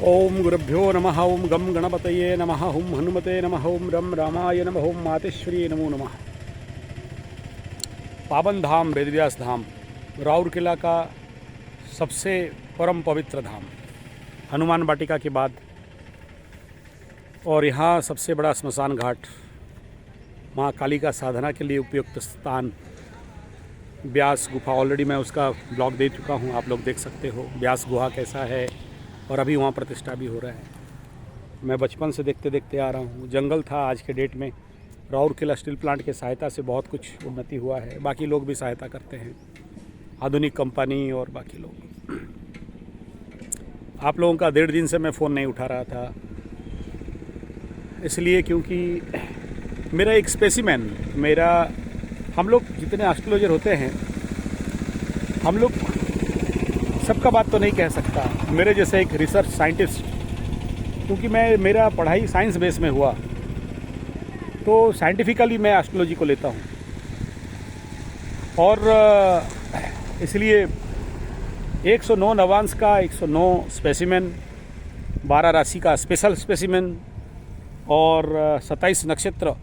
ओम गुरुभ्यो नमः। ओम गम गणपतये नमः। ओम हनुमते नमः। ओम रम रामाय नमः। ओम मातेश्वरी नमो नमः। पावन धाम वेदव्यास धाम राउरकेला का सबसे परम पवित्र धाम, हनुमान वाटिका के बाद, और यहाँ सबसे बड़ा स्मशान घाट, माँ काली का साधना के लिए उपयुक्त स्थान ब्यास गुफा। ऑलरेडी मैं उसका ब्लॉग दे चुका हूँ, आप लोग देख सकते हो ब्यास गुहा कैसा है, और अभी वहाँ प्रतिष्ठा भी हो रहा है। मैं बचपन से देखते देखते आ रहा हूँ। जंगल था, आज के डेट में राउरकेला स्टील प्लांट के सहायता से बहुत कुछ उन्नति हुआ है। बाकी लोग भी सहायता करते हैं, आधुनिक कंपनी और बाकी लोग। आप लोगों का 1.5 दिन से मैं फ़ोन नहीं उठा रहा था, इसलिए क्योंकि मेरा एक स्पेसिमेन, हम लोग जितने एस्ट्रोलॉजर होते हैं, हम लोग सबका बात तो नहीं कह सकता। मेरे जैसे एक रिसर्च साइंटिस्ट, क्योंकि मेरा पढ़ाई साइंस बेस में हुआ, तो साइंटिफिकली मैं एस्ट्रोलॉजी को लेता हूँ। और इसलिए 109 नवांश का 109 स्पेसिमेन, 12 राशि का स्पेशल स्पेसिमेन और 27 नक्षत्र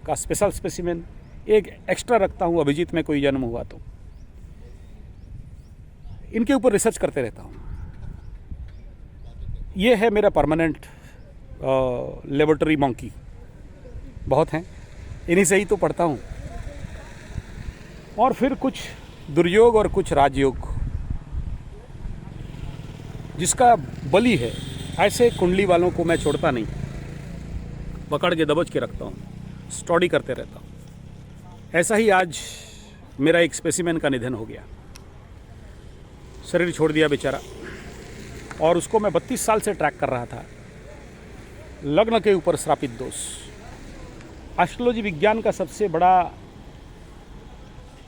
का स्पेशल स्पेसिमेन एक एक्स्ट्रा रखता हूँ। अभिजीत में कोई जन्म हुआ तो इनके ऊपर रिसर्च करते रहता हूँ। ये है मेरा परमानेंट लेबोरेटरी मॉन्की। बहुत हैं, इन्हीं से ही तो पढ़ता हूँ। और फिर कुछ दुर्योग और कुछ राजयोग, जिसका बलि है, ऐसे कुंडली वालों को मैं छोड़ता नहीं, पकड़ के दबोच के रखता हूँ, स्टडी करते रहता हूँ। ऐसा ही आज मेरा एक स्पेसिमेन का निधन हो गया, शरीर छोड़ दिया बेचारा। और उसको मैं 32 साल से ट्रैक कर रहा था। लग्न के ऊपर श्रापित दोष, एस्ट्रोलॉजी विज्ञान का सबसे बड़ा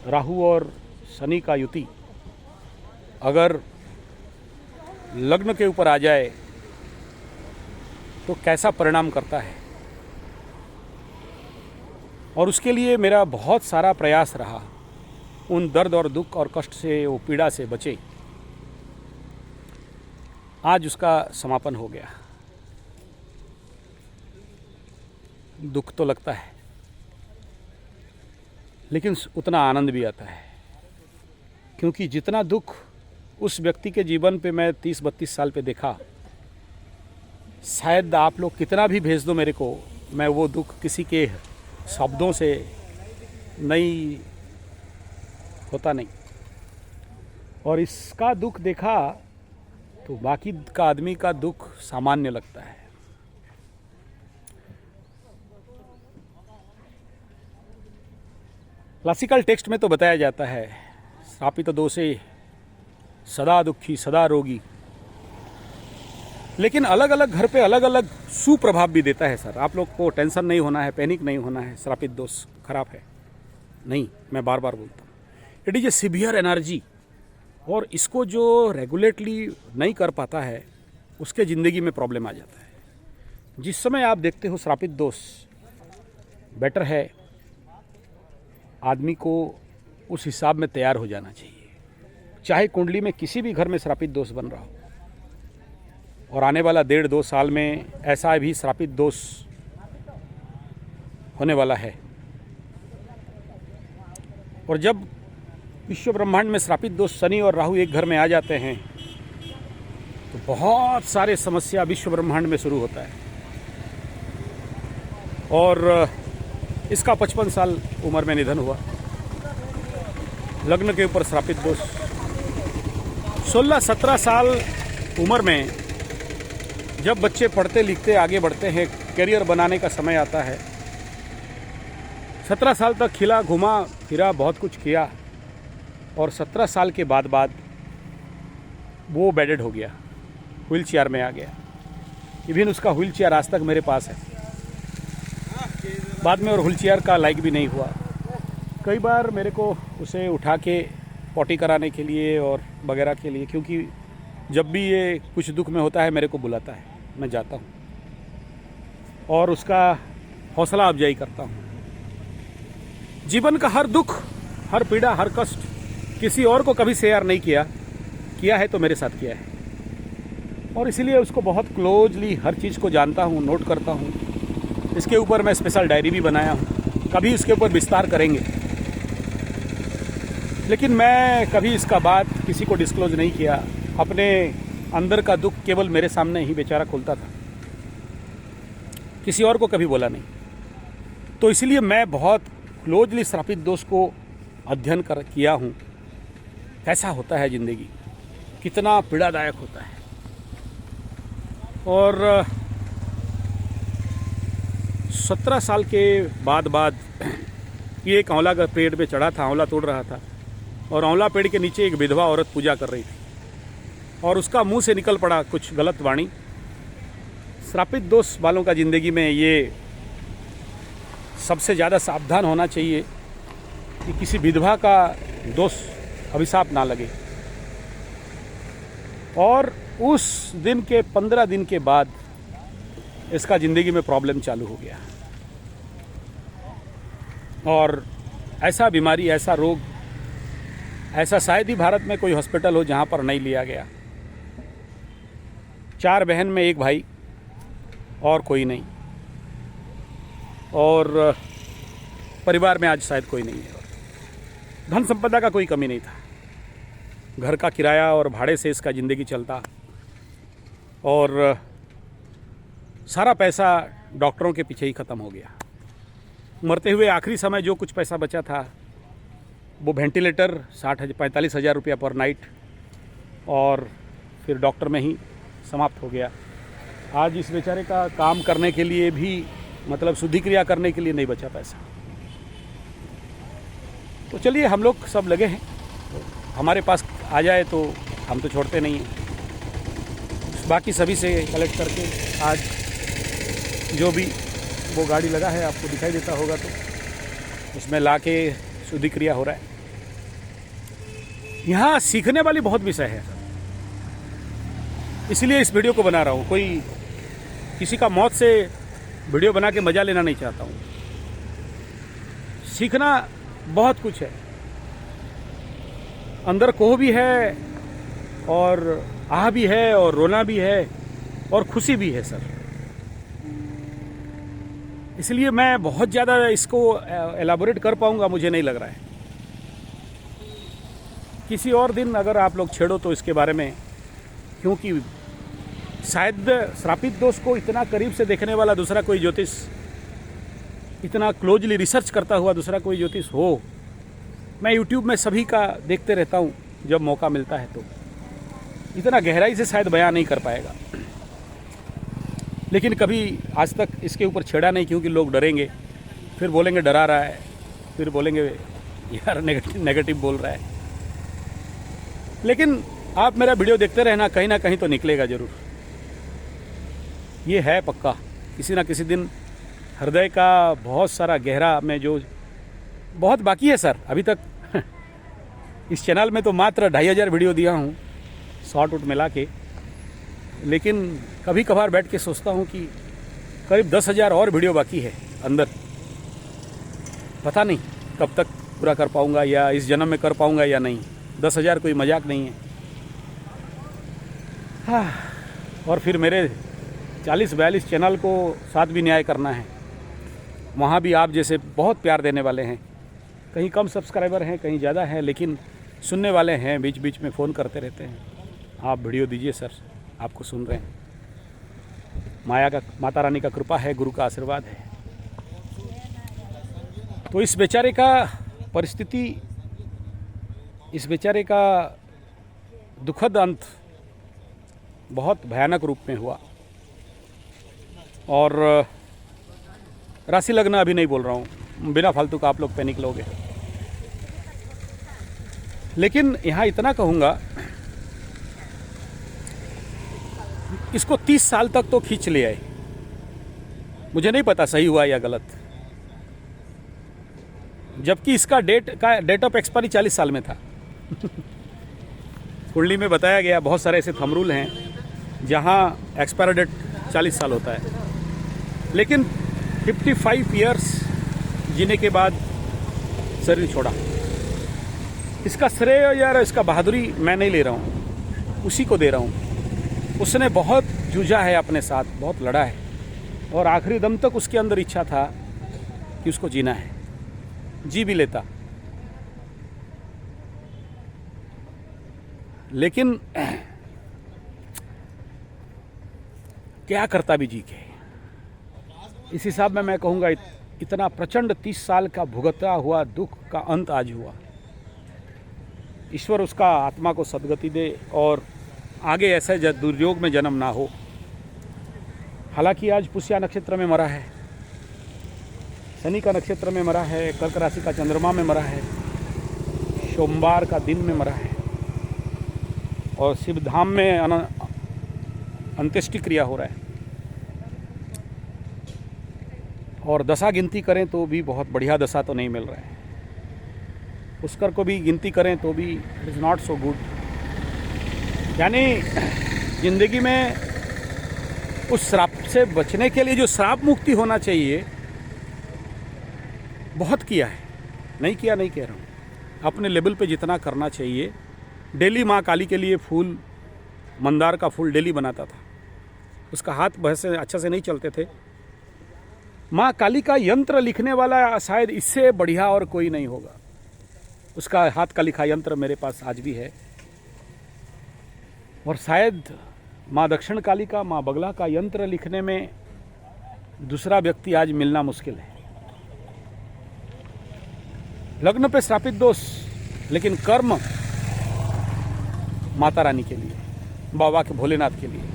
राहु और शनि का युति अगर लग्न के ऊपर आ जाए तो कैसा परिणाम करता है, और उसके लिए मेरा बहुत सारा प्रयास रहा। उन दर्द और दुख और कष्ट से, वो पीड़ा से बचे। आज उसका समापन हो गया। दुख तो लगता है, लेकिन उतना आनंद भी आता है, क्योंकि जितना दुख उस व्यक्ति के जीवन पे मैं 30-32 साल पे देखा, शायद आप लोग कितना भी भेज दो मेरे को, मैं वो दुख किसी के शब्दों से नहीं होता नहीं। और इसका दुख देखा तो बाकी का आदमी का दुख सामान्य लगता है। क्लासिकल टेक्स्ट में तो बताया जाता है, श्रापित दोषे सदा दुखी सदा रोगी। लेकिन अलग अलग घर पे अलग अलग सुप्रभाव भी देता है। सर, आप लोग को टेंशन नहीं होना है, पैनिक नहीं होना है, श्रापित दोष खराब है नहीं। मैं बार बार बोलता हूँ, it is a severe energy, और इसको जो रेगुलेटली नहीं कर पाता है, उसके ज़िंदगी में प्रॉब्लम आ जाता है। जिस समय आप देखते हो श्रापित दोष, बेटर है आदमी को उस हिसाब में तैयार हो जाना चाहिए। चाहे कुंडली में किसी भी घर में श्रापित दोष बन रहा हो, और आने वाला 1.5-2 साल में ऐसा भी श्रापित दोष होने वाला है। और जब विश्व ब्रह्मांड में श्रापित दोष शनि और राहु एक घर में आ जाते हैं, तो बहुत सारे समस्या विश्व ब्रह्मांड में शुरू होता है। और इसका 55 साल उम्र में निधन हुआ। लग्न के ऊपर श्रापित दोष। 16-17 साल उम्र में जब बच्चे पढ़ते लिखते आगे बढ़ते हैं, करियर बनाने का समय आता है, 17 साल तक खिला घुमा फिरा, बहुत कुछ किया, और 17 साल के बाद वो बेडेड हो गया, व्हील चेयर में आ गया। इवन उसका व्हील चेयर आज तक मेरे पास है बाद में, और व्हील चेयर का लाइक भी नहीं हुआ। कई बार मेरे को उसे उठा के पॉटी कराने के लिए और वगैरह के लिए, क्योंकि जब भी ये कुछ दुख में होता है मेरे को बुलाता है, मैं जाता हूँ और उसका हौसला अफजाई करता हूँ। जीवन का हर दुख, हर पीड़ा, हर कष्ट किसी और को कभी शेयर नहीं किया है तो मेरे साथ किया है। और इसीलिए उसको बहुत क्लोजली हर चीज़ को जानता हूँ, नोट करता हूँ। इसके ऊपर मैं स्पेशल डायरी भी बनाया हूँ, कभी इसके ऊपर विस्तार करेंगे। लेकिन मैं कभी इसका बात किसी को डिस्क्लोज नहीं किया। अपने अंदर का दुख केवल मेरे सामने ही बेचारा खोलता था, किसी और को कभी बोला नहीं। तो इसलिए मैं बहुत क्लोजली श्रापित दोस्त को अध्ययन किया हूँ, कैसा होता है ज़िंदगी, कितना पीड़ादायक होता है। और 17 साल के बाद ये एक आंवला का पेड़ पे चढ़ा था, आंवला तोड़ रहा था, और आंवला पेड़ के नीचे एक विधवा औरत पूजा कर रही थी, और उसका मुंह से निकल पड़ा कुछ गलत वाणी। श्रापित दोष वालों का ज़िंदगी में ये सबसे ज़्यादा सावधान होना चाहिए कि किसी विधवा का दोष अभिशाप ना लगे। और उस दिन के 15 दिन के बाद इसका ज़िंदगी में प्रॉब्लम चालू हो गया, और ऐसा बीमारी, ऐसा रोग, ऐसा शायद ही भारत में कोई हॉस्पिटल हो जहाँ पर नहीं लिया गया। 4 बहन में 1 भाई, और कोई नहीं, और परिवार में आज शायद कोई नहीं है। धन संपदा का कोई कमी नहीं था, घर का किराया और भाड़े से इसका ज़िंदगी चलता, और सारा पैसा डॉक्टरों के पीछे ही ख़त्म हो गया। मरते हुए आखिरी समय जो कुछ पैसा बचा था वो वेंटिलेटर 45,000 रुपया पर नाइट, और फिर डॉक्टर में ही समाप्त हो गया। आज इस बेचारे का काम करने के लिए भी, मतलब शुद्धि क्रिया करने के लिए नहीं बचा पैसा। तो चलिए, हम लोग सब लगे हैं, तो हमारे पास आ जाए तो हम तो छोड़ते नहीं हैं। बाकी सभी से कलेक्ट करके आज जो भी वो गाड़ी लगा है, आपको दिखाई देता होगा, तो उसमें ला के शुद्धि क्रिया हो रहा है। यहाँ सीखने वाली बहुत विषय है, इसलिए इस वीडियो को बना रहा हूँ। कोई किसी का मौत से वीडियो बना के मज़ा लेना नहीं चाहता हूँ। सीखना बहुत कुछ है, अंदर कोह भी है, और आह भी है, और रोना भी है, और खुशी भी है सर। इसलिए मैं बहुत ज़्यादा इसको एलाबोरेट कर पाऊँगा मुझे नहीं लग रहा है। किसी और दिन अगर आप लोग छेड़ो तो इसके बारे में, क्योंकि शायद श्रापित दोष को इतना करीब से देखने वाला दूसरा कोई ज्योतिष, इतना क्लोजली रिसर्च करता हुआ दूसरा कोई ज्योतिष हो। मैं यूट्यूब में सभी का देखते रहता हूँ जब मौका मिलता है, तो इतना गहराई से शायद बयान नहीं कर पाएगा। लेकिन कभी आज तक इसके ऊपर छेड़ा नहीं, क्योंकि लोग डरेंगे, फिर बोलेंगे डरा रहा है, फिर बोलेंगे यार नेगेटिव बोल रहा है। लेकिन आप मेरा वीडियो देखते रहना, कहीं ना कहीं तो निकलेगा ज़रूर। ये है पक्का, किसी ना किसी दिन हृदय का बहुत सारा गहरा में जो बहुत बाकी है सर अभी तक। इस चैनल में तो मात्र 2500 वीडियो दिया हूँ, शॉर्ट उट मिला के। लेकिन कभी कभार बैठ के सोचता हूँ कि करीब 10,000 और वीडियो बाकी है अंदर। पता नहीं कब तक पूरा कर पाऊँगा, या इस जन्म में कर पाऊँगा या नहीं। 10,000 कोई मजाक नहीं है। हाँ, और फिर मेरे 40-42 चैनल को साथ भी न्याय करना है। वहाँ भी आप जैसे बहुत प्यार देने वाले हैं, कहीं कम सब्सक्राइबर हैं, कहीं ज़्यादा हैं, लेकिन सुनने वाले हैं, बीच बीच में फ़ोन करते रहते हैं, आप वीडियो दीजिए सर, आपको सुन रहे हैं। माता रानी का कृपा है, गुरु का आशीर्वाद है। तो इस बेचारे का परिस्थिति, इस बेचारे का दुखद अंत बहुत भयानक रूप में हुआ। और राशि लगना अभी नहीं बोल रहा हूँ, बिना फालतू का आप लोग पैनिक लोगे। लेकिन यहाँ इतना कहूँगा, इसको 30 साल तक तो खींच ले आए। मुझे नहीं पता सही हुआ या गलत, जबकि इसका डेट ऑफ एक्सपायरी 40 साल में था। कुंडली में बताया गया, बहुत सारे ऐसे थंब रूल हैं जहाँ एक्सपायर डेट 40 साल होता है, लेकिन 55 ईयर्स जीने के बाद शरीर छोड़ा। इसका श्रेय या इसका बहादुरी मैं नहीं ले रहा हूँ, उसी को दे रहा हूँ। उसने बहुत जूझा है अपने साथ, बहुत लड़ा है, और आखिरी दम तक उसके अंदर इच्छा था कि उसको जीना है, जी भी लेता। लेकिन क्या करता भी जी के। इस हिसाब में मैं कहूँगा इतना प्रचंड 30 साल का भुगता हुआ दुख का अंत आज हुआ। ईश्वर उसका आत्मा को सद्गति दे और आगे ऐसे दुर्योग में जन्म ना हो। हालांकि आज पुष्या नक्षत्र में मरा है, शनि का नक्षत्र में मरा है, कर्क राशि का चंद्रमा में मरा है, सोमवार का दिन में मरा है, और शिव धाम में अंत्येष्टि क्रिया हो रहा है। और दशा गिनती करें तो भी बहुत बढ़िया दशा तो नहीं मिल रहा है। पुष्कर को भी गिनती करें तो भी it is not so good. यानी ज़िंदगी में उस श्राप से बचने के लिए जो श्राप मुक्ति होना चाहिए, बहुत किया है। नहीं किया नहीं कह रहा हूँ, अपने लेवल पे जितना करना चाहिए। डेली माँ काली के लिए फूल, मंदार का फूल डेली बनाता था। उसका हाथ बहुत से अच्छा से नहीं चलते थे। माँ काली का यंत्र लिखने वाला शायद इससे बढ़िया और कोई नहीं होगा। उसका हाथ का लिखा यंत्र मेरे पास आज भी है। और शायद माँ दक्षिण काली का, माँ बगला का यंत्र लिखने में दूसरा व्यक्ति आज मिलना मुश्किल है। लग्न पे श्रापित दोष, लेकिन कर्म माता रानी के लिए, बाबा के भोलेनाथ के लिए।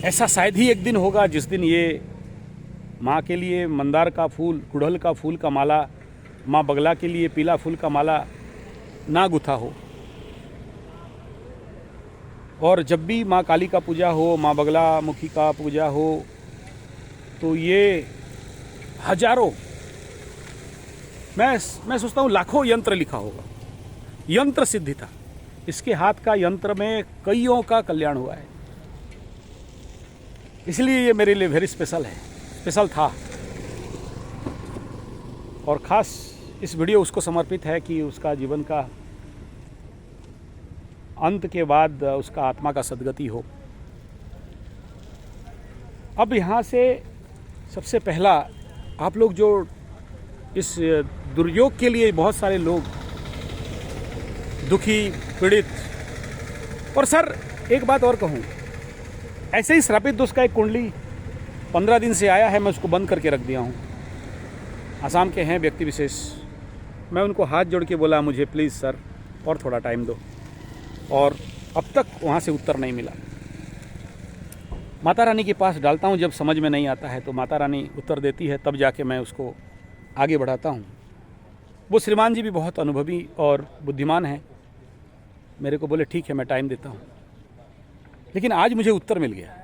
ऐसा शायद ही एक दिन होगा जिस दिन ये माँ के लिए मंदार का फूल, गुड़हल का फूल का माला, माँ बगला के लिए पीला फूल का माला ना गुथा हो। और जब भी माँ काली का पूजा हो, माँ बगला मुखी का पूजा हो, तो ये हजारों, मैं सोचता हूँ लाखों यंत्र लिखा होगा। यंत्र सिद्धि था इसके हाथ का, यंत्र में कईयों का कल्याण हुआ है। इसलिए ये मेरे लिए वेरी स्पेशल है, स्पेशल था। और ख़ास इस वीडियो उसको समर्पित है कि उसका जीवन का अंत के बाद उसका आत्मा का सद्गति हो। अब यहाँ से सबसे पहला, आप लोग जो इस दुर्योग के लिए बहुत सारे लोग दुखी, पीड़ित, और सर एक बात और कहूँ, ऐसे ही श्रापित दोष का एक कुंडली 15 दिन से आया है, मैं उसको बंद करके रख दिया हूँ। आसाम के हैं व्यक्ति विशेष, मैं उनको हाथ जोड़ के बोला मुझे प्लीज़ सर और थोड़ा टाइम दो, और अब तक वहाँ से उत्तर नहीं मिला। माता रानी के पास डालता हूँ, जब समझ में नहीं आता है तो माता रानी उत्तर देती है, तब जाके मैं उसको आगे बढ़ाता हूँ। वो श्रीमान जी भी बहुत अनुभवी और बुद्धिमान हैं। मेरे को बोले ठीक है मैं टाइम देता हूँ, लेकिन आज मुझे उत्तर मिल गया।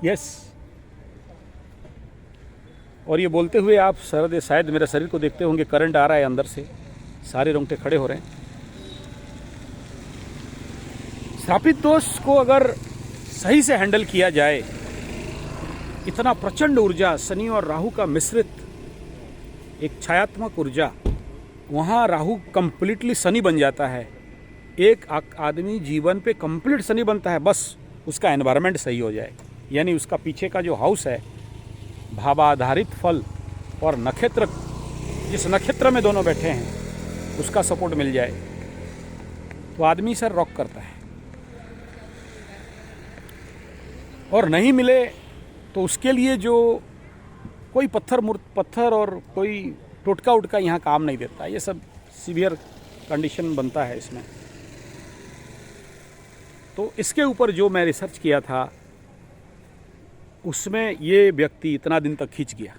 यस। और ये बोलते हुए आप शायद मेरे शरीर को देखते होंगे, करंट आ रहा है अंदर से, सारे रोंगटे खड़े हो रहे हैं। श्रापित दोष को अगर सही से हैंडल किया जाए, इतना प्रचंड ऊर्जा, शनि और राहु का मिश्रित एक छायात्मक ऊर्जा, वहाँ राहु कंप्लीटली शनि बन जाता है। एक आदमी जीवन पे कंप्लीट शनि बनता है, बस उसका एनवायरनमेंट सही हो जाए। यानी उसका पीछे का जो हाउस है, भावाधारित फल और नक्षत्र, जिस नक्षत्र में दोनों बैठे हैं उसका सपोर्ट मिल जाए तो आदमी सर रॉक करता है। और नहीं मिले तो उसके लिए जो कोई पत्थर और कोई टोटका उटका यहाँ काम नहीं देता। ये सब सीवियर कंडीशन बनता है इसमें। तो इसके ऊपर जो मैं रिसर्च किया था, उसमें ये व्यक्ति इतना दिन तक खींच गया।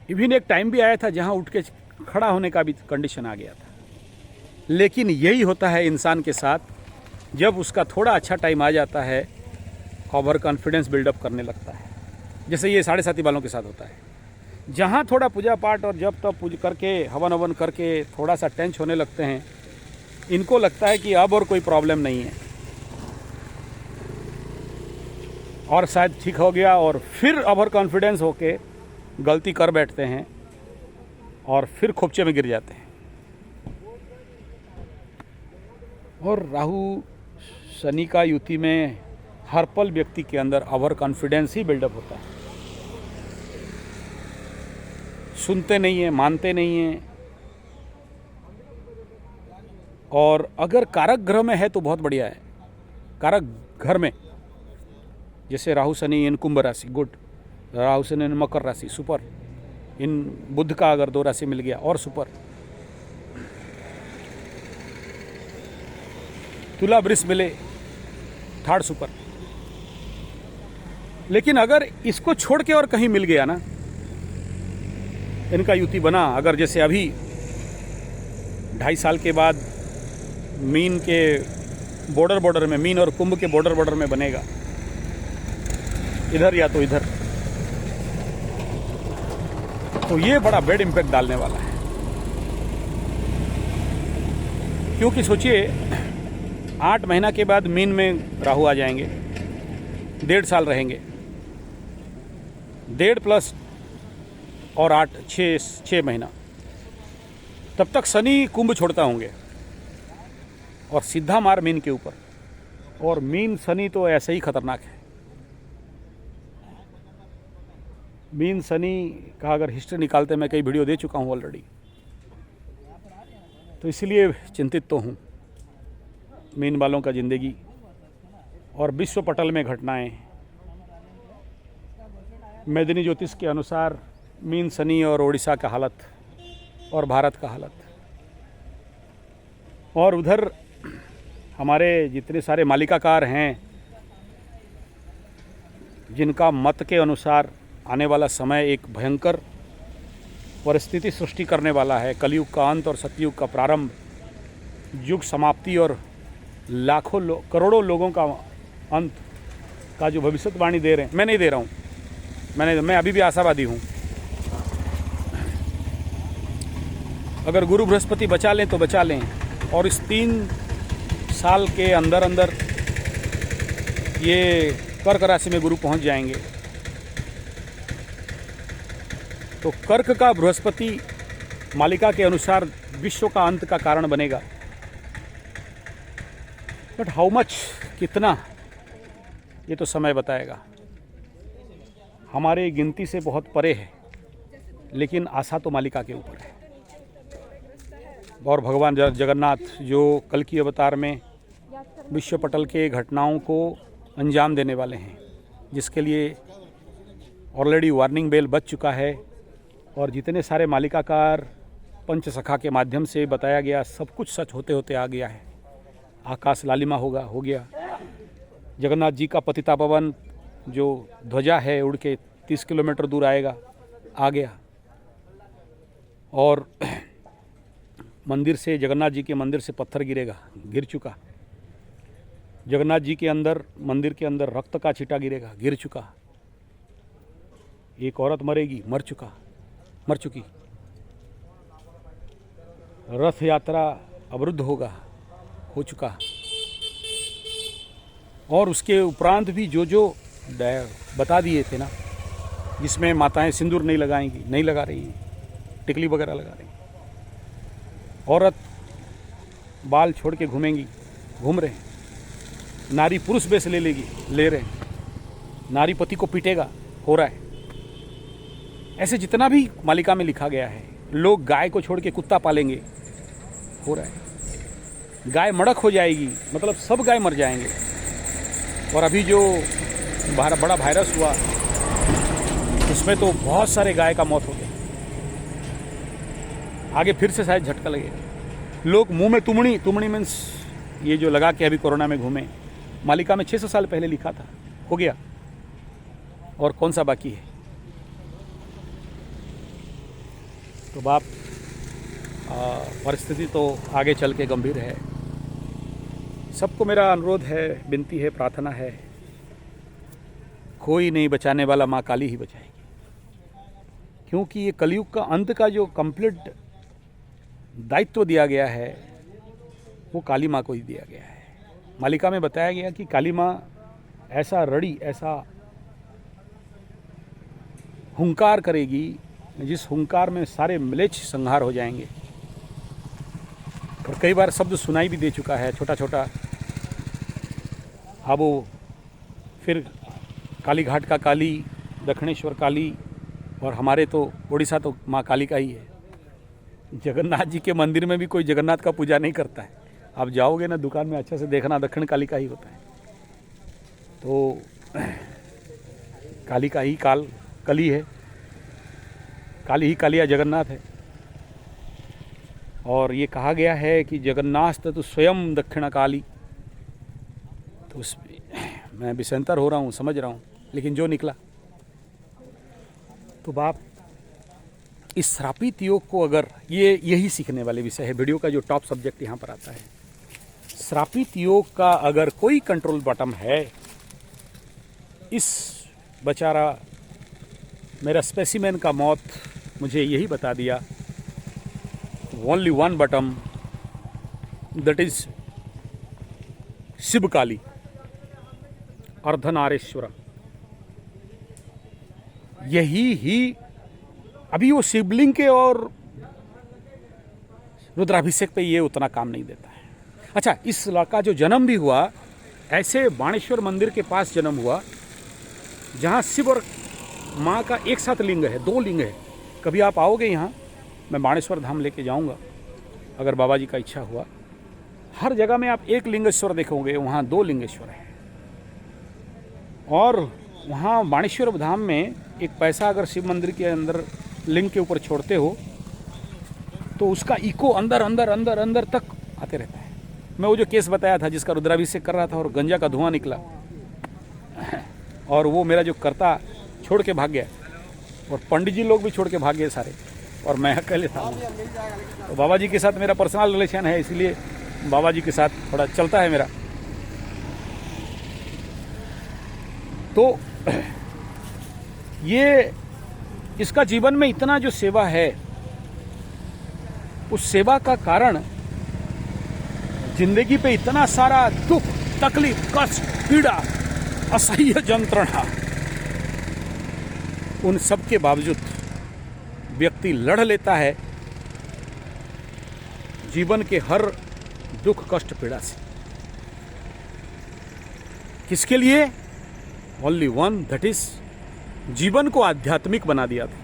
इवन एक टाइम भी आया था जहाँ उठ के खड़ा होने का भी कंडीशन आ गया था। लेकिन यही होता है इंसान के साथ, जब उसका थोड़ा अच्छा टाइम आ जाता है, ओवर कॉन्फिडेंस बिल्डअप करने लगता है। जैसे ये 7.5 वालों के साथ होता है, जहाँ थोड़ा पूजा पाठ और जब तब पूजा करके, हवन हवन करके थोड़ा सा टेंस होने लगते हैं, इनको लगता है कि अब और कोई प्रॉब्लम नहीं है और शायद ठीक हो गया, और फिर ओवर कॉन्फिडेंस होके गलती कर बैठते हैं और फिर खोपचे में गिर जाते हैं। और राहु शनि का युति में हर पल व्यक्ति के अंदर ओवर कॉन्फिडेंस ही बिल्डअप होता है। सुनते नहीं हैं, मानते नहीं हैं। और अगर कारक ग्रह में है तो बहुत बढ़िया है। कारक घर में जैसे राहु शनि इन कुंभ राशि, गुड। राहु शनि इन मकर राशि, सुपर। इन बुध का अगर 2 राशि मिल गया और सुपर। तुला वृष मिले, थर्ड सुपर। लेकिन अगर इसको छोड़ के और कहीं मिल गया ना, इनका युति बना, अगर जैसे अभी 2.5 साल के बाद मीन के बॉर्डर में, मीन और कुंभ के बॉर्डर में बनेगा, इधर या तो इधर, तो ये बड़ा बैड इम्पैक्ट डालने वाला है। क्योंकि सोचिए 8 महीना के बाद मीन में राहु आ जाएंगे, 1.5 साल रहेंगे, 1.5 प्लस और 8, 6 महीना। तब तक शनि कुंभ छोड़ता होंगे और सीधा मार मीन के ऊपर। और मीन शनि तो ऐसे ही खतरनाक है। मीन शनि का अगर हिस्ट्री निकालते, मैं कई वीडियो दे चुका हूँ ऑलरेडी, तो इसलिए चिंतित तो हूँ। मीन वालों का ज़िंदगी और विश्व पटल में घटनाएं, मैदिनी ज्योतिष के अनुसार मीन शनि और ओडिशा का हालत और भारत का हालत, और उधर हमारे जितने सारे मालिकाकार हैं जिनका मत के अनुसार आने वाला समय एक भयंकर परिस्थिति सृष्टि करने वाला है। कलयुग का अंत और सतयुग का प्रारंभ, युग समाप्ति और लाखों करोड़ों लोगों का अंत का जो भविष्यवाणी दे रहे हैं। मैं नहीं दे रहा हूँ, मैं अभी भी आशावादी हूँ। अगर गुरु बृहस्पति बचा लें तो बचा लें, और इस 3 साल के अंदर अंदर ये कर्क राशि में गुरु पहुँच जाएंगे, तो कर्क का बृहस्पति मालिका के अनुसार विश्व का अंत का कारण बनेगा। बट हाउ मच, कितना, ये तो समय बताएगा। हमारे गिनती से बहुत परे है, लेकिन आशा तो मालिका के ऊपर है। और भगवान जगन्नाथ जो कल की अवतार में विश्व पटल के घटनाओं को अंजाम देने वाले हैं, जिसके लिए ऑलरेडी वार्निंग बेल बज चुका है, और जितने सारे मालिकाकार पंचसखा के माध्यम से बताया गया, सब कुछ सच होते होते आ गया है। आकाश लालिमा हो गया। जगन्नाथ जी का पतितापावन जो ध्वजा है उड़ के 30 किलोमीटर दूर आएगा, आ गया। और मंदिर से, जगन्नाथ जी के मंदिर से पत्थर गिरेगा, गिर चुका। जगन्नाथ जी के अंदर, मंदिर के अंदर रक्त का छींटा गिरेगा, गिर चुका। एक औरत मरेगी, मर चुकी। रथ यात्रा अवरुद्ध होगा, हो चुका। और उसके उपरांत भी जो बता दिए थे ना, जिसमें माताएं सिंदूर नहीं लगाएंगी, नहीं लगा रही हैं, टिकली वगैरह लगा रही हैं। औरत बाल छोड़ के घूम रहे हैं। नारी पुरुष वेश ले रहे हैं। नारी पति को पीटेगा, हो रहा है। ऐसे जितना भी मालिका में लिखा गया है, लोग गाय को छोड़ के कुत्ता पालेंगे, हो रहा है। गाय मड़क हो जाएगी, मतलब सब गाय मर जाएंगे। और अभी जो बड़ा वायरस हुआ, उसमें तो बहुत सारे गाय का मौत हो गया। आगे फिर से शायद झटका लगेगा। लोग मुंह में तुमड़ी मीन्स ये जो लगा के अभी कोरोना में घूमे, मालिका में 600 साल पहले लिखा था, हो गया। और कौन सा बाकी है? तो बाप, परिस्थिति तो आगे चल के गंभीर है। सबको मेरा अनुरोध है, विनती है, प्रार्थना है, कोई नहीं बचाने वाला, माँ काली ही बचाएगी। क्योंकि ये कलयुग का अंत का जो कंप्लीट दायित्व दिया गया है, वो काली माँ को ही दिया गया है। मालिका में बताया गया कि काली माँ ऐसा ऐसा हुंकार करेगी, जिस हुंकार में सारे म्लेच्छ संहार हो जाएंगे। और कई बार शब्द सुनाई भी दे चुका है, छोटा छोटा। अब वो फिर काली घाट का काली, दक्षिणेश्वर काली, और हमारे तो उड़ीसा तो माँ काली का ही है। जगन्नाथ जी के मंदिर में भी कोई जगन्नाथ का पूजा नहीं करता है। आप जाओगे ना दुकान में, अच्छे से देखना, दक्षिण काली का ही होता है। तो काली का ही कली है, काली ही कालिया जगन्नाथ है। और ये कहा गया है कि जगन्नाथ तो स्वयं दक्षिण काली। तो उस मैं विषयांतर हो रहा हूँ, समझ रहा हूँ, लेकिन जो निकला। तो बाप, इस श्रापित योग को अगर यही सीखने वाले विषय है, वीडियो का जो टॉप सब्जेक्ट यहाँ पर आता है, श्रापित योग का अगर कोई कंट्रोल बटन है, इस बेचारा मेरा स्पेसिमेन का मौत मुझे यही बता दिया, only one button, that is Shiva Kali Ardhanarishvara. यही ही अभी वो शिवलिंग के और रुद्राभिषेक पे ये उतना काम नहीं देता है। अच्छा, इस लड़का जो जन्म भी हुआ, ऐसे बाणेश्वर मंदिर के पास जन्म हुआ जहाँ शिव और माँ का एक साथ लिंग है, 2 लिंग है। कभी आप आओगे यहाँ, मैं बाणेश्वर धाम लेके जाऊँगा अगर बाबा जी का इच्छा हुआ। हर जगह में आप एक लिंगेश्वर देखोगे, वहाँ 2 लिंगेश्वर हैं। और वहाँ बाणेश्वर धाम में एक पैसा अगर शिव मंदिर के अंदर लिंग के ऊपर छोड़ते हो तो उसका इको अंदर अंदर अंदर अंदर तक आते रहता है। मैं वो जो केस बताया था जिसका रुद्राभिषेक कर रहा था और गंजा का धुआं निकला, और वो मेरा जो कर्ता छोड़ के भाग गया, और पंडित जी लोग भी छोड़ के भाग गए सारे, और मैं अकेले था। तो बाबा जी के साथ मेरा पर्सनल रिलेशन है, इसलिए बाबा जी के साथ थोड़ा चलता है मेरा। तो ये इसका जीवन में इतना जो सेवा है, उस सेवा का कारण जिंदगी पे इतना सारा दुख, तकलीफ, कष्ट, पीड़ा, असह्य यंत्रणा, उन सब के बावजूद व्यक्ति लड़ लेता है जीवन के हर दुख, कष्ट, पीड़ा से। किसके लिए? ओनली वन, दैट इज जीवन को आध्यात्मिक बना दिया था।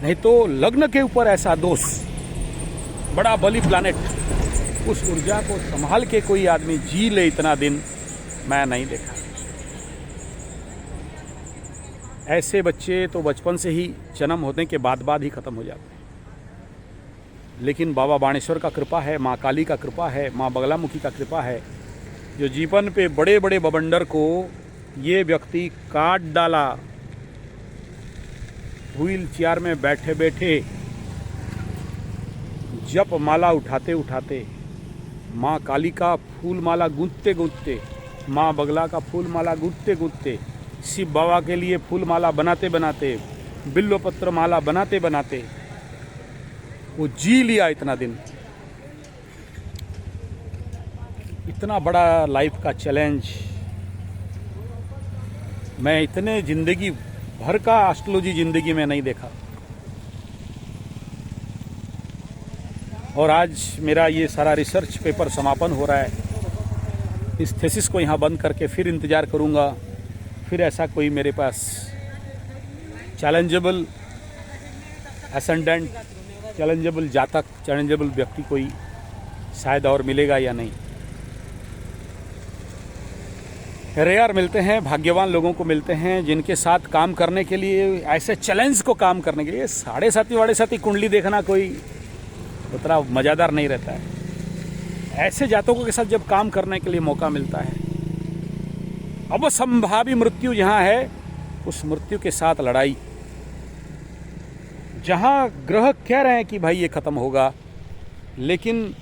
नहीं तो लग्न के ऊपर ऐसा दोष, बड़ा बली प्लानेट, उस ऊर्जा को संभाल के कोई आदमी जी ले इतना दिन मैं नहीं देखा। ऐसे बच्चे तो बचपन से ही जन्म होने के बाद ही खत्म हो जाते हैं। लेकिन बाबा बाणेश्वर का कृपा है, माँ काली का कृपा है, माँ बगलामुखी का कृपा है, जो जीवन पे बड़े बड़े बवंडर को ये व्यक्ति काट डाला। व्हील चेयर में बैठे बैठे, जप माला उठाते उठाते, माँ काली का फूल माला गूंथते गूंथते, माँ बगला का फूल माला गूंथते गूंथते, शिव बाबा के लिए फूल माला बनाते बनाते, बिल्व पत्र माला बनाते बनाते वो जी लिया इतना दिन। इतना बड़ा लाइफ का चैलेंज मैं इतने जिंदगी भर का एस्ट्रोलॉजी जिंदगी में नहीं देखा। और आज मेरा ये सारा रिसर्च पेपर समापन हो रहा है। इस थीसिस को यहाँ बंद करके फिर इंतज़ार करूँगा, फिर ऐसा कोई मेरे पास चैलेंजेबल एसेंडेंट, चैलेंजेबल जातक, चैलेंजेबल व्यक्ति कोई शायद और मिलेगा या नहीं। रेयर मिलते हैं, भाग्यवान लोगों को मिलते हैं जिनके साथ काम करने के लिए, ऐसे चैलेंज को काम करने के लिए। साढ़े साथी कुंडली देखना कोई उतना मज़ेदार नहीं रहता है। ऐसे जातकों के साथ जब काम करने के लिए मौका मिलता है, अब संभावी मृत्यु जहाँ है, उस मृत्यु के साथ लड़ाई, जहाँ ग्रह कह रहे हैं कि भाई ये ख़त्म होगा, लेकिन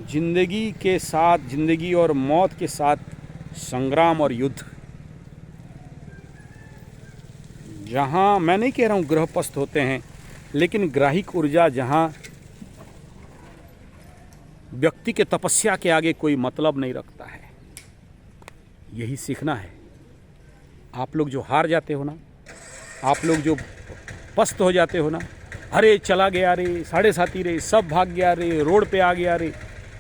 जिंदगी के साथ, जिंदगी और मौत के साथ संग्राम और युद्ध, जहाँ मैं नहीं कह रहा हूँ ग्रहपस्थ होते हैं, लेकिन ग्राहिक ऊर्जा जहाँ व्यक्ति के तपस्या के आगे कोई मतलब नहीं रखता है, यही सीखना है। आप लोग जो हार जाते हो ना, आप लोग जो पस्त हो जाते हो ना, अरे चला गया रे, साढ़े साथी रे, सब भाग गया रे, रोड पे आ गया रे,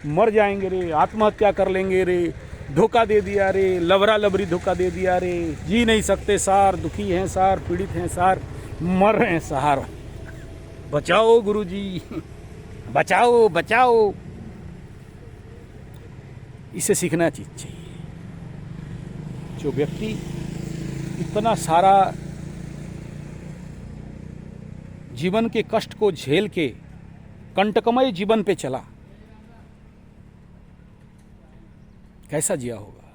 मर जाएंगे रे, आत्महत्या कर लेंगे रे, धोखा दे दिया रे, लवरा लबरी धोखा दे दिया रे, जी नहीं सकते सार, दुखी हैं सार, पीड़ित हैं सार, मर रहे हैं सार, बचाओ गुरुजी, बचाओ बचाओ। इसे सीखना चाहिए। जो व्यक्ति इतना सारा जीवन के कष्ट को झेल के कंटकमय जीवन पे चला, कैसा जिया होगा,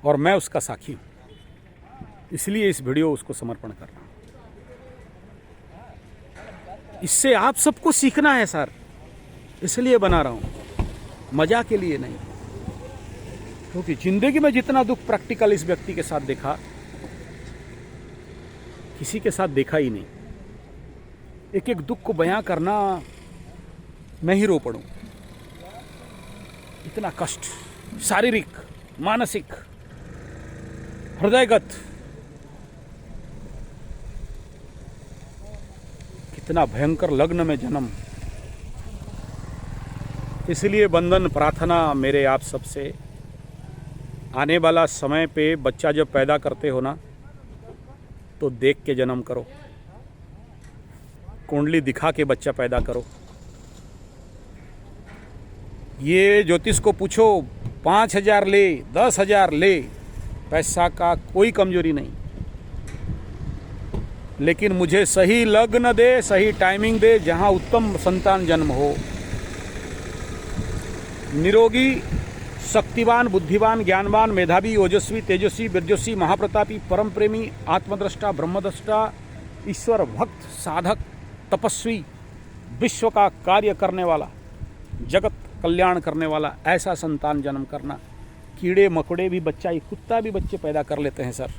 और मैं उसका साक्षी हूं। इसलिए इस वीडियो उसको समर्पण कर रहा हूं। इससे आप सबको सीखना है सर, इसलिए बना रहा हूं, मजा के लिए नहीं। क्योंकि जिंदगी में जितना दुख प्रैक्टिकल इस व्यक्ति के साथ देखा, किसी के साथ देखा ही नहीं। एक एक दुख को बयां करना, मैं ही रो पड़ूं। इतना कष्ट, शारीरिक, मानसिक, हृदयगत, कितना भयंकर लग्न में जन्म। इसलिए बंधन प्रार्थना मेरे आप सबसे, आने वाला समय पे बच्चा जब पैदा करते हो ना, तो देख के जन्म करो, कुंडली दिखा के बच्चा पैदा करो। ये ज्योतिष को पूछो, 5,000 ले, 10,000 ले, पैसा का कोई कमजोरी नहीं, लेकिन मुझे सही लग्न दे, सही टाइमिंग दे, जहां उत्तम संतान जन्म हो, निरोगी, शक्तिवान, बुद्धिवान, ज्ञानवान, मेधावी, ओजस्वी, तेजस्वी, बिरजस्वी, महाप्रतापी, परम प्रेमी, आत्मद्रष्टा, ब्रह्मद्रष्टा, ईश्वर भक्त, साधक, तपस्वी, विश्व का कार्य करने वाला, जगत कल्याण करने वाला, ऐसा संतान जन्म करना। कीड़े मकोड़े भी बच्चा, कुत्ता भी बच्चे पैदा कर लेते हैं सर।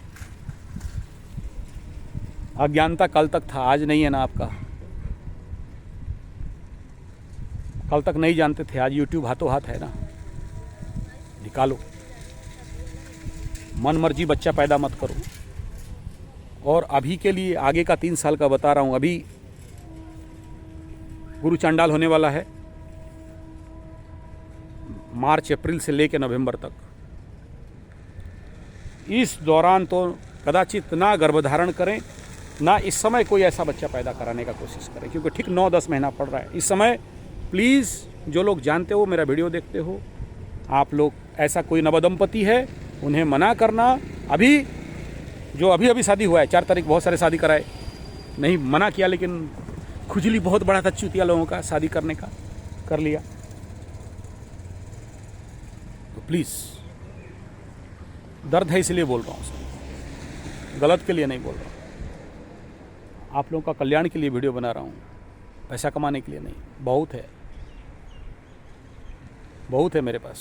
अज्ञानता कल तक था, आज नहीं है ना आपका। कल तक नहीं जानते थे, आज यूट्यूब हाथों हाथ है ना, निकालो। मन मर्जी बच्चा पैदा मत करो। और अभी के लिए आगे का 3 साल का बता रहा हूं। अभी गुरु चांडाल होने वाला है, मार्च अप्रैल से लेकर नवंबर तक। इस दौरान तो कदाचित ना गर्भधारण करें, ना इस समय कोई ऐसा बच्चा पैदा कराने का कोशिश करें, क्योंकि ठीक 9-10 महीना पड़ रहा है इस समय। प्लीज़, जो लोग जानते हो, मेरा वीडियो देखते हो, आप लोग, ऐसा कोई नवदंपति है, उन्हें मना करना। अभी जो अभी शादी हुआ है, 4 तारीख, बहुत सारे शादी कराए, नहीं मना किया, लेकिन खुजली बहुत बड़ा था चूतिया लोगों का, शादी करने का, कर लिया। तो प्लीज़, दर्द है इसलिए बोल रहा हूँ सर, गलत के लिए नहीं बोल रहा हूँ। आप लोगों का कल्याण के लिए वीडियो बना रहा हूँ, पैसा कमाने के लिए नहीं। बहुत है, बहुत है मेरे पास,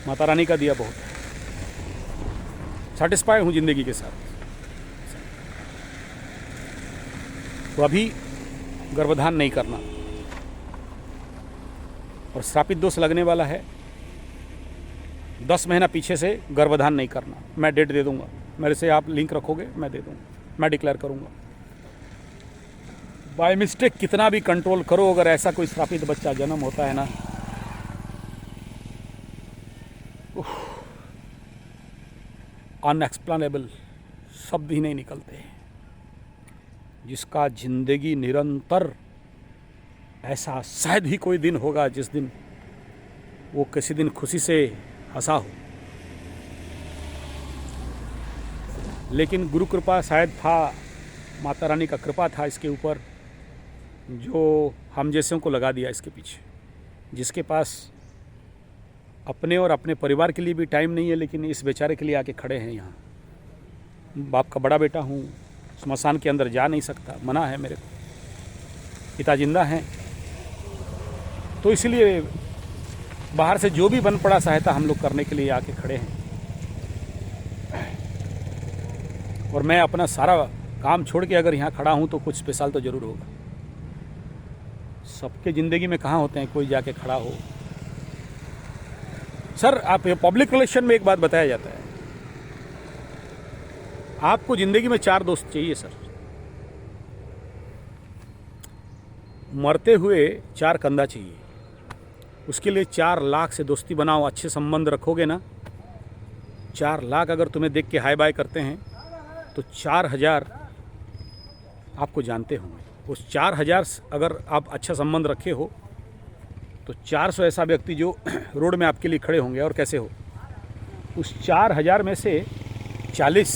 माता रानी का दिया बहुत है। सैटिस्फाई हूँ ज़िंदगी के साथ। तो अभी गर्भधान नहीं करना, और श्रापित दोष लगने वाला है, 10 महीना पीछे से गर्भधान नहीं करना। मैं डेट दे दूंगा, मेरे से आप लिंक रखोगे, मैं दे दूंगा, मैं डिक्लेयर करूंगा। बाय मिस्टेक कितना भी कंट्रोल करो, अगर ऐसा कोई श्रापित बच्चा जन्म होता है ना, अनएक्सप्लेनेबल, शब्द ही नहीं निकलते। जिसका जिंदगी निरंतर, ऐसा शायद ही कोई दिन होगा जिस दिन वो किसी दिन खुशी से हंसा हो। लेकिन गुरु कृपा शायद था, माता रानी का कृपा था इसके ऊपर, जो हम जैसों को लगा दिया इसके पीछे। जिसके पास अपने और अपने परिवार के लिए भी टाइम नहीं है, लेकिन इस बेचारे के लिए आके खड़े हैं यहाँ। बाप का बड़ा बेटा हूँ, स्मशान के अंदर जा नहीं सकता, मना है मेरे को, पिता जिंदा हैं, तो इसलिए बाहर से जो भी बन पड़ा सहायता हम लोग करने के लिए आके खड़े हैं। और मैं अपना सारा काम छोड़ के अगर यहाँ खड़ा हूँ तो कुछ स्पेशल तो ज़रूर होगा। सबके ज़िंदगी में कहाँ होते हैं कोई जाके खड़ा हो। सर, आप पब्लिक रिलेशन में एक बात बताया जाता है, आपको ज़िंदगी में 4 दोस्त चाहिए सर। मरते हुए 4 कंधा चाहिए। उसके लिए 4 लाख से दोस्ती बनाओ, अच्छे संबंध रखोगे ना। 4 लाख अगर तुम्हें देख के हाय बाय करते हैं तो 4000 आपको जानते होंगे। उस 4000 अगर आप अच्छा संबंध रखे हो तो 400 ऐसा व्यक्ति जो रोड में आपके लिए खड़े होंगे। और कैसे हो, उस 4000 में से 40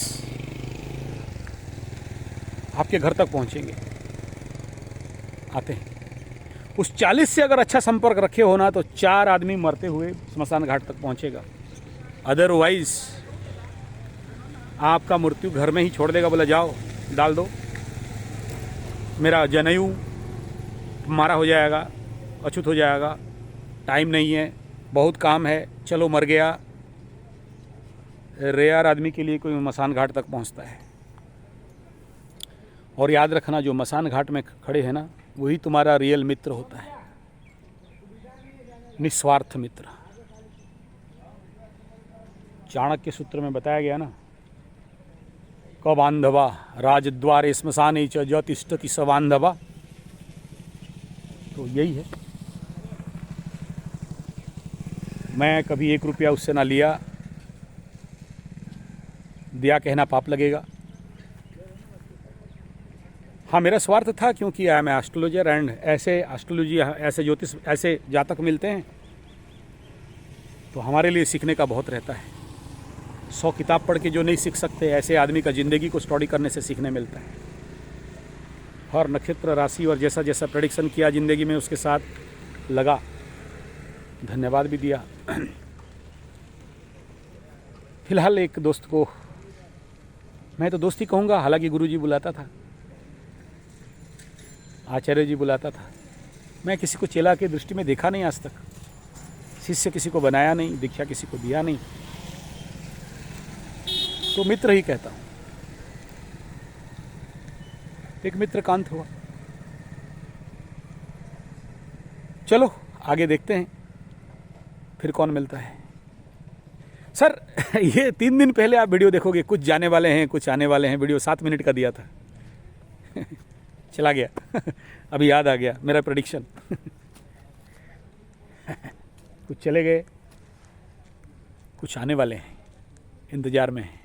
आपके घर तक पहुंचेंगे, आते हैं। उस 40 से अगर अच्छा संपर्क रखे हो ना तो 4 आदमी मरते हुए स्मशान घाट तक पहुंचेगा। अदरवाइज आपका मृत्यु घर में ही छोड़ देगा, बोला जाओ डाल दो, मेरा जनेऊ मारा हो जाएगा, अछूत हो जाएगा, टाइम नहीं है, बहुत काम है, चलो मर गया। रेयर आदमी के लिए कोई मसान घाट तक पहुंचता है। और याद रखना, जो मसान घाट में खड़े हैं ना, वही तुम्हारा रियल मित्र होता है, निस्वार्थ मित्र। चाणक्य सूत्र में बताया गया ना, क बांधवा राजद्वारे श्मशाने च ज तिष्ठति स बांधवा। तो यही है। मैं कभी 1 रुपया उससे ना लिया, दिया कहना पाप लगेगा। हाँ, मेरा स्वार्थ था, क्योंकि आई एम एस्ट्रोलॉजर एंड ऐसे एस्ट्रोलॉजी, ऐसे ज्योतिष, ऐसे जातक मिलते हैं तो हमारे लिए सीखने का बहुत रहता है। 100 किताब पढ़ के जो नहीं सीख सकते, ऐसे आदमी का ज़िंदगी को स्टडी करने से सीखने मिलता है। हर नक्षत्र राशि और जैसा जैसा प्रेडिक्शन किया ज़िंदगी में उसके साथ लगा, धन्यवाद भी दिया। फिलहाल एक दोस्त को, मैं तो दोस्ती कहूँगा, हालांकि गुरुजी बुलाता था, आचार्य जी बुलाता था। मैं किसी को चेला की दृष्टि में देखा नहीं आज तक, शिष्य किसी को बनाया नहीं, दीक्षा किसी को दिया नहीं, तो मित्र ही कहता हूँ। एक मित्र कांत हुआ। चलो आगे देखते हैं फिर कौन मिलता है। सर ये 3 दिन पहले आप वीडियो देखोगे, कुछ जाने वाले हैं कुछ आने वाले हैं। वीडियो 7 मिनट का दिया था चला गया अभी याद आ गया मेरा प्रेडिक्शन कुछ चले गए, कुछ आने वाले हैं, इंतज़ार में हैं।